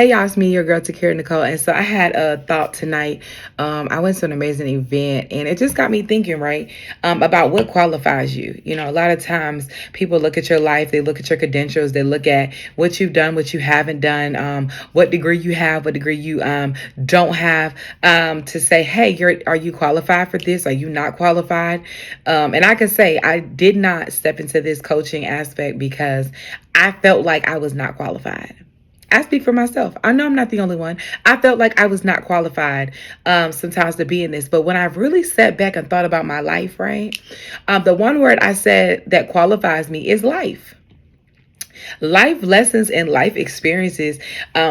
Hey y'all, it's me, your girl Takira Nicole. And so I had a thought tonight. I went to an amazing event and it just got me thinking, right? About what qualifies you. You know, a lot of times people look at your life, they look at your credentials, they look at what you've done, what you haven't done, what degree you have, what degree you don't have, to say, hey, are you qualified for this? Are you not qualified? And I can say I did not step into this coaching aspect because I felt like I was not qualified. I speak for myself. I know I'm not the only one. I felt like I was not qualified sometimes to be in this. But when I really sat back and thought about my life, right? The one word I said that qualifies me is life. Life lessons and life experiences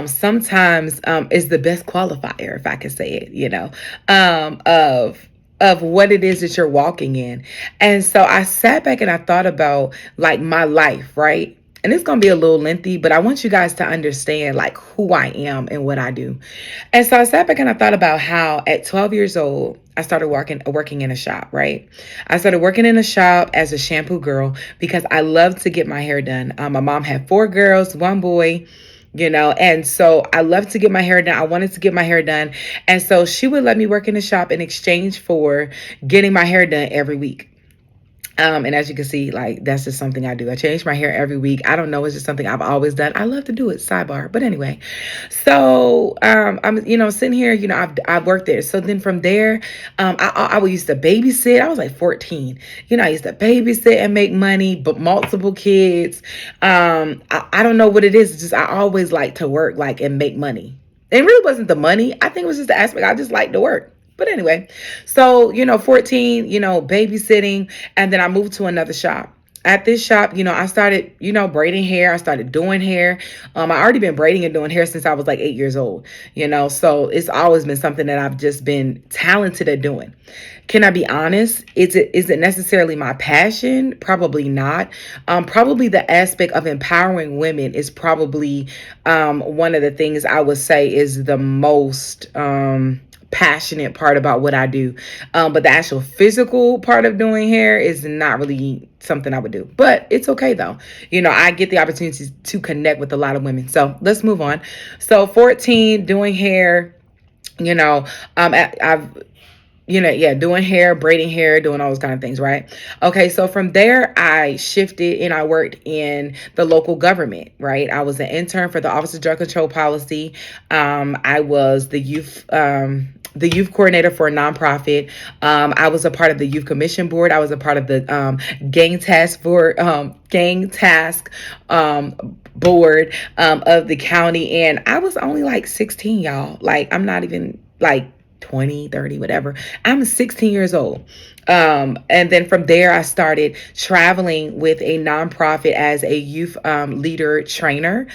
sometimes is the best qualifier, if I can say it, of what it is that you're walking in. And so I sat back and I thought about like my life, right? And it's going to be a little lengthy, but I want you guys to understand like who I am and what I do. And so I sat back and I thought about how at 12 years old, I started working in a shop, right? I started working in a shop as a shampoo girl because I loved to get my hair done. My mom had 4 girls, 1 boy, and so I loved to get my hair done. I wanted to get my hair done. And so she would let me work in the shop in exchange for getting my hair done every week. And as you can see, like, that's just something I do. I change my hair every week. I don't know. It's just something I've always done. I love to do it, sidebar. But anyway, so I'm, sitting here, I've worked there. So then from there, I used to babysit. I was like 14. I used to babysit and make money, but multiple kids. I don't know what it is. It's just I always like to work, like, and make money. It really wasn't the money. I think it was just the aspect. I just like to work. But anyway, so, 14, babysitting, and then I moved to another shop. At this shop, I started, braiding hair. I started doing hair. I already been braiding and doing hair since I was like 8 years old, so it's always been something that I've just been talented at doing. Can I be honest? Is it necessarily my passion? Probably not. Probably the aspect of empowering women is probably one of the things I would say is the most passionate part about what I do. But the actual physical part of doing hair is not really something I would do. But it's okay though. I get the opportunity to connect with a lot of women. So let's move on. So 14, doing hair, I've doing hair, braiding hair, doing all those kind of things, right? Okay, so from there, I shifted and I worked in the local government, right? I was an intern for the Office of Drug Control Policy. I was the youth coordinator for a nonprofit. I was a part of the Youth Commission Board. I was a part of the gang task board of the county. And I was only like 16, y'all. Like, I'm not even like 20, 30, whatever. I'm 16 years old. And then from there, I started traveling with a nonprofit as a youth leader trainer.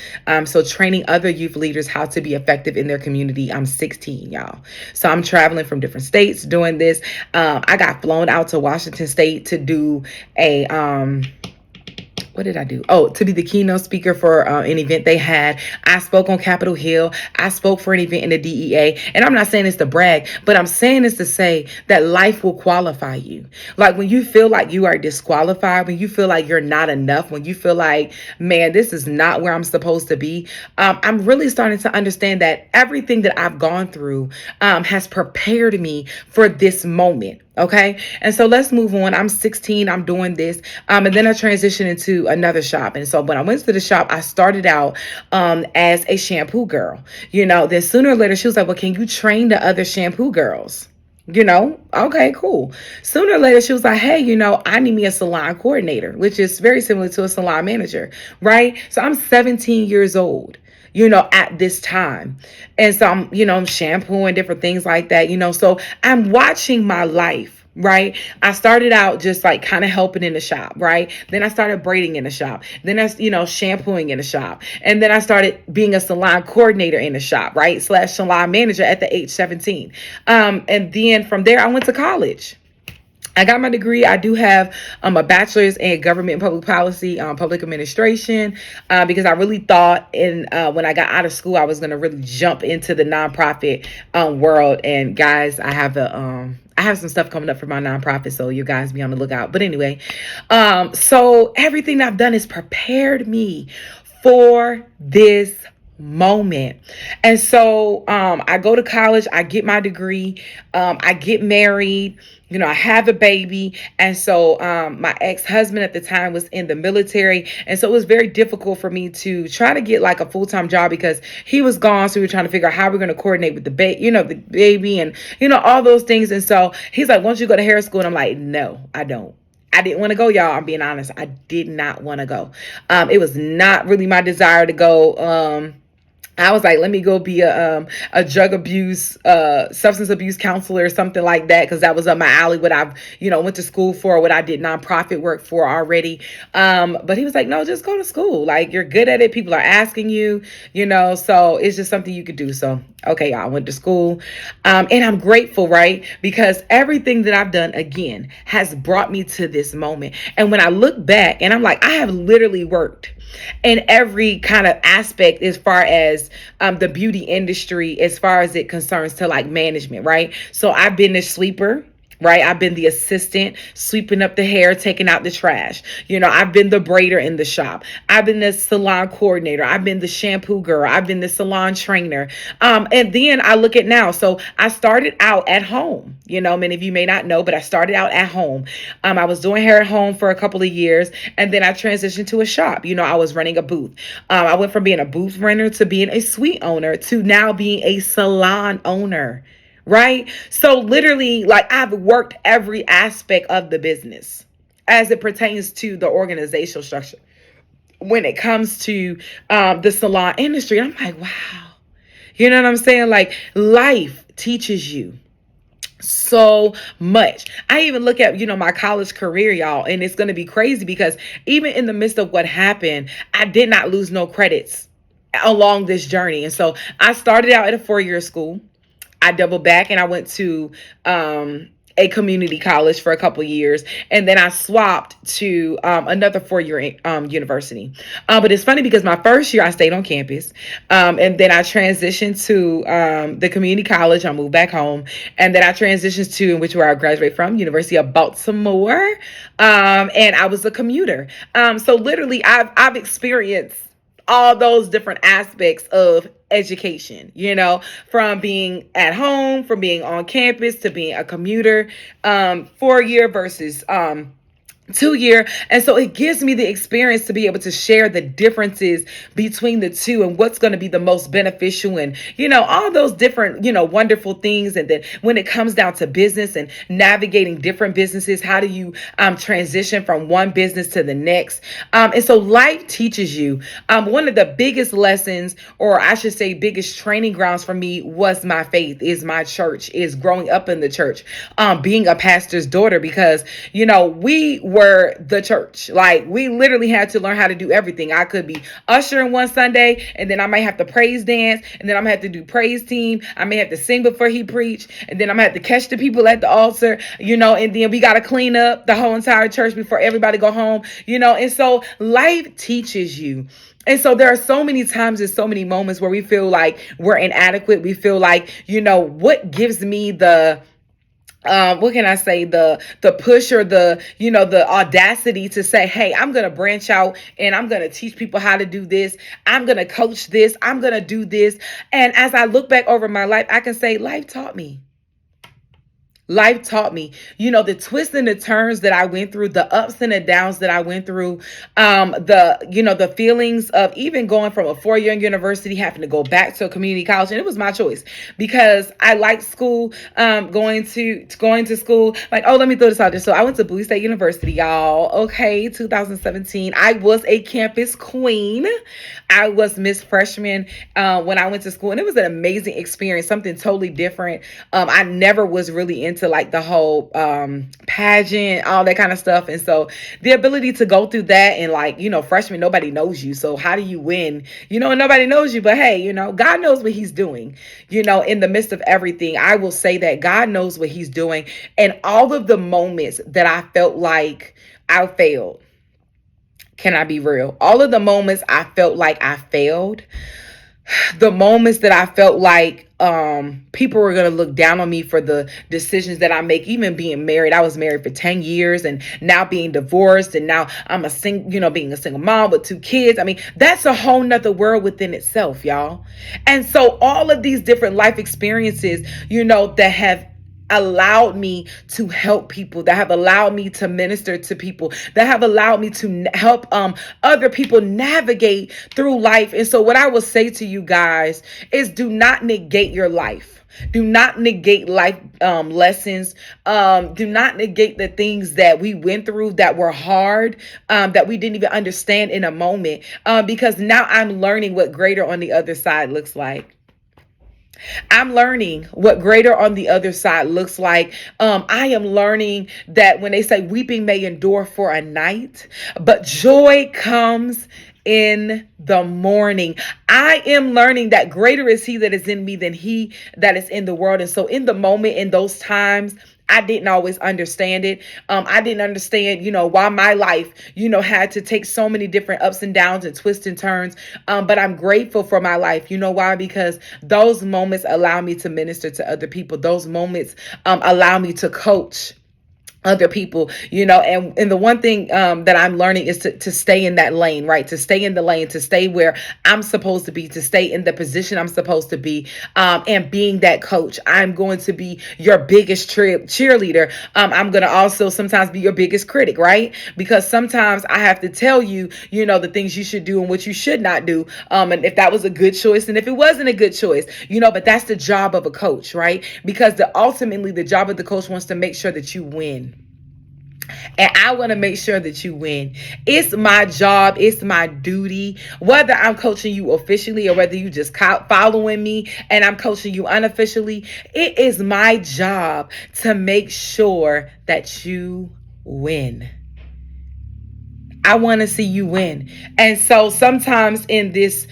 So training other youth leaders how to be effective in their community. I'm 16, y'all. So I'm traveling from different states doing this. I got flown out to Washington State to do a what did I do? Oh, to be the keynote speaker for an event they had. I spoke on Capitol Hill. I spoke for an event in the DEA. And I'm not saying this to brag, but I'm saying this to say that life will qualify you. Like when you feel like you are disqualified, when you feel like you're not enough, when you feel like, man, this is not where I'm supposed to be. I'm really starting to understand that everything that I've gone through has prepared me for this moment. Okay. And so let's move on. I'm 16. I'm doing this. And then I transitioned into another shop. And so when I went to the shop, I started out as a shampoo girl. Then sooner or later, she was like, well, can you train the other shampoo girls? Okay, cool. Sooner or later, she was like, hey, I need me a salon coordinator, which is very similar to a salon manager, right? So I'm 17 years old. At this time. And so I'm shampooing different things like that, so I'm watching my life, right? I started out just like kind of helping in the shop, right? Then I started braiding in the shop. Then I, shampooing in the shop. And then I started being a salon coordinator in the shop, right? / salon manager at the age 17. And then from there, I went to college. I got my degree. I do have a bachelor's in government and public policy, public administration, because I really thought when I got out of school, I was going to really jump into the nonprofit world. And guys, I have some stuff coming up for my nonprofit, so you guys be on the lookout. But anyway, so everything I've done has prepared me for this moment. And so I go to college, I get my degree, I get married, I have a baby. And so my ex-husband at the time was in the military. And so it was very difficult for me to try to get like a full-time job because he was gone. So we were trying to figure out how we're going to coordinate with the the baby and, all those things. And so he's like, "Won't you go to hair school?" And I'm like, "No, I don't." I didn't want to go, y'all. I'm being honest. I did not want to go. It was not really my desire to go. I was like, let me go be a drug abuse, substance abuse counselor or something like that, because that was up my alley. What I've, went to school for, what I did nonprofit work for already. But he was like, no, just go to school. Like, you're good at it. People are asking you, so it's just something you could do. So, okay, y'all, I went to school. And I'm grateful, right? Because everything that I've done, again, has brought me to this moment. And when I look back and I'm like, I have literally worked in every kind of aspect as far as the beauty industry, as far as it concerns to like management, right? So I've been a sweeper. Right. I've been the assistant sweeping up the hair, taking out the trash. I've been the braider in the shop. I've been the salon coordinator. I've been the shampoo girl. I've been the salon trainer. And then I look at now. So I started out at home. Many of you may not know, but I started out at home. I was doing hair at home for a couple of years, and then I transitioned to a shop. I was running a booth. I went from being a booth renter to being a suite owner to now being a salon owner. Right? So literally, like, I've worked every aspect of the business as it pertains to the organizational structure when it comes to the salon industry. I'm like, wow. You know what I'm saying? Like, life teaches you so much. I even look at, my college career, y'all, and it's going to be crazy because even in the midst of what happened, I did not lose no credits along this journey. And so I started out at a 4-year school. I doubled back and I went to a community college for a couple years, and then I swapped to another 4-year university. But it's funny because my first year I stayed on campus, and then I transitioned to the community college. I moved back home, and then I transitioned to where I graduated from, University of Baltimore, and I was a commuter. So literally, I've experienced all those different aspects of education, from being at home, from being on campus to being a commuter, 4-year versus 2-year. And so it gives me the experience to be able to share the differences between the two and what's going to be the most beneficial and, all those different, wonderful things. And then when it comes down to business and navigating different businesses, how do you transition from one business to the next? And so life teaches you. One of the biggest lessons, or I should say biggest training grounds for me, was my faith, is my church, is growing up in the church, being a pastor's daughter, because, we were the church. Like, we literally had to learn how to do everything. I could be ushering one Sunday, and then I might have to praise dance, and then I'm gonna have to do praise team. I may have to sing before he preached, and then I'm gonna have to catch the people at the altar, and then we gotta clean up the whole entire church before everybody go home, and so life teaches you. And so there are so many times and so many moments where we feel like we're inadequate. We feel like, what gives me the what can I say, the push or the audacity to say, hey, I'm going to branch out and I'm going to teach people how to do this. I'm going to coach this. I'm going to do this. And as I look back over my life, I can say life taught me. Life taught me, the twists and the turns that I went through, the ups and the downs that I went through, the feelings of even going from a 4-year university, having to go back to a community college. And it was my choice because I liked school, going to school. Like, oh, let me throw this out there. So I went to Bowie State University, y'all. Okay. 2017. I was a campus queen. I was Miss Freshman, when I went to school, and it was an amazing experience, something totally different. I never was really into like the whole pageant, all that kind of stuff. And so the ability to go through that and like, freshman, nobody knows you. So how do you win? And nobody knows you, but hey, God knows what he's doing, in the midst of everything. I will say that God knows what he's doing. And all of the moments that I felt like I failed, can I be real? All of the moments I felt like I failed, the moments that I felt like people were gonna look down on me for the decisions that I make, even being married. I was married for 10 years and now being divorced, and now I'm being a single mom with 2 kids. I mean, that's a whole nother world within itself, y'all. And so all of these different life experiences, that have allowed me to help people, that have allowed me to minister to people, that have allowed me to help other people navigate through life. And so what I will say to you guys is, do not negate your life. Do not negate life lessons. Do not negate the things that we went through that were hard, that we didn't even understand in a moment, because now I'm learning what greater on the other side looks like. I'm learning what greater on the other side looks like. I am learning that when they say weeping may endure for a night, but joy comes in the morning. I am learning that greater is he that is in me than he that is in the world. And so in the moment, in those times, I didn't always understand it. I didn't understand, why my life, had to take so many different ups and downs and twists and turns. But I'm grateful for my life. You know why? Because those moments allow me to minister to other people. Those moments allow me to coach other people, and the one thing that I'm learning is to stay in that lane, right? To stay in the lane, to stay where I'm supposed to be, to stay in the position I'm supposed to be, and being that coach. I'm going to be your biggest cheerleader. I'm going to also sometimes be your biggest critic, right? Because sometimes I have to tell you, the things you should do and what you should not do, and if that was a good choice and if it wasn't a good choice, but that's the job of a coach, right? Because ultimately the job of the coach wants to make sure that you win. And I want to make sure that you win. It's my job. It's my duty. Whether I'm coaching you officially or whether you just following me and I'm coaching you unofficially, it is my job to make sure that you win. I want to see you win. And so sometimes in this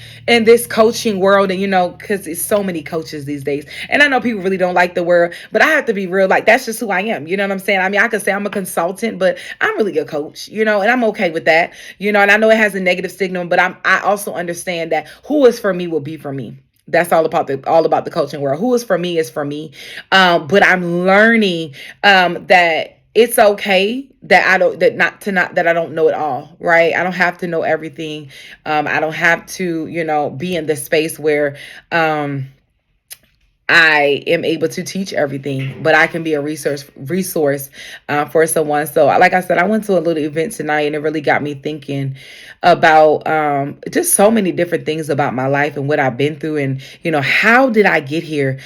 coaching world, and because it's so many coaches these days, and I know people really don't like the word, but I have to be real. Like, that's just who I am. You know what I'm saying? I mean, I could say I'm a consultant, but I'm really a coach, and I'm okay with that, and I know it has a negative stigma, but I also understand that who is for me will be for me. That's all about the coaching world. Who is for me is for me. But I'm learning that it's okay that I don't know it all, right? I don't have to know everything. I don't have to, be in this space where I am able to teach everything, but I can be a resource for someone. So like I said, I went to a little event tonight and it really got me thinking about just so many different things about my life and what I've been through, and how did I get here?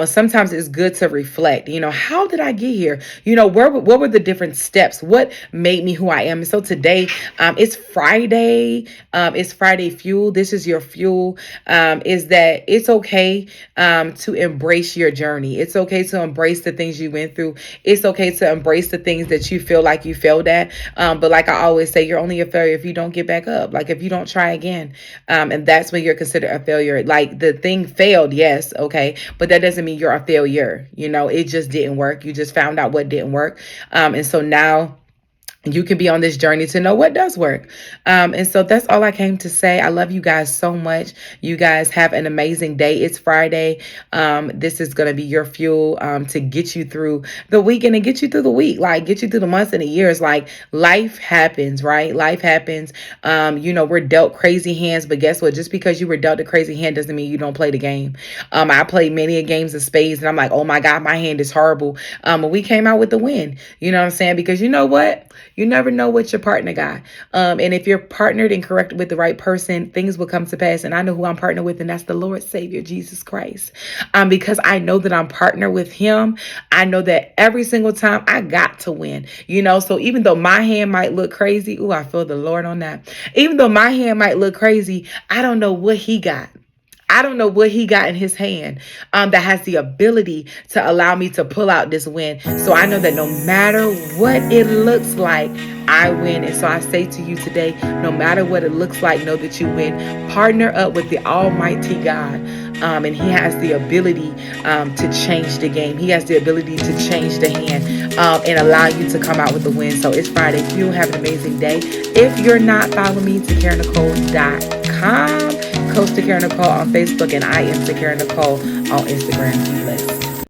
Sometimes it's good to reflect. How did I get here? What were the different steps? What made me who I am? And so today, it's Friday. It's Friday Fuel. This is your fuel. Is that it's okay to embrace your journey. It's okay to embrace the things you went through. It's okay to embrace the things that you feel like you failed at. But like I always say, you're only a failure if you don't get back up. Like if you don't try again. And that's when you're considered a failure. Like the thing failed, yes, okay. But that doesn't mean you're a failure. It just didn't work. You just found out what didn't work. And so now you can be on this journey to know what does work. And so that's all I came to say. I love you guys so much. You guys have an amazing day. It's Friday. This is going to be your fuel to get you through the weekend and get you through the week, like get you through the months and the years. Like life happens, right? Life happens. We're dealt crazy hands, but guess what? Just because you were dealt a crazy hand doesn't mean you don't play the game. I played many games of spades and I'm like, oh my God, my hand is horrible. But we came out with the win. You know what I'm saying? Because you know what? You never know what your partner got. And if you're partnered and corrected with the right person, things will come to pass. And I know who I'm partnered with, and that's the Lord Savior, Jesus Christ. Because I know that I'm partnered with him. I know that every single time I got to win, so even though my hand might look crazy, I feel the Lord on that. Even though my hand might look crazy, I don't know what he got. I don't know what he got in his hand that has the ability to allow me to pull out this win. So I know that no matter what it looks like, I win. And so I say to you today, no matter what it looks like, know that you win. Partner up with the Almighty God. And he has the ability to change the game. He has the ability to change the hand and allow you to come out with the win. So it's Friday. You have an amazing day. If you're not, follow me to KaraNicole.com. Coach Takara Nicole on Facebook, and I am Takara Nicole on Instagram. Be blessed.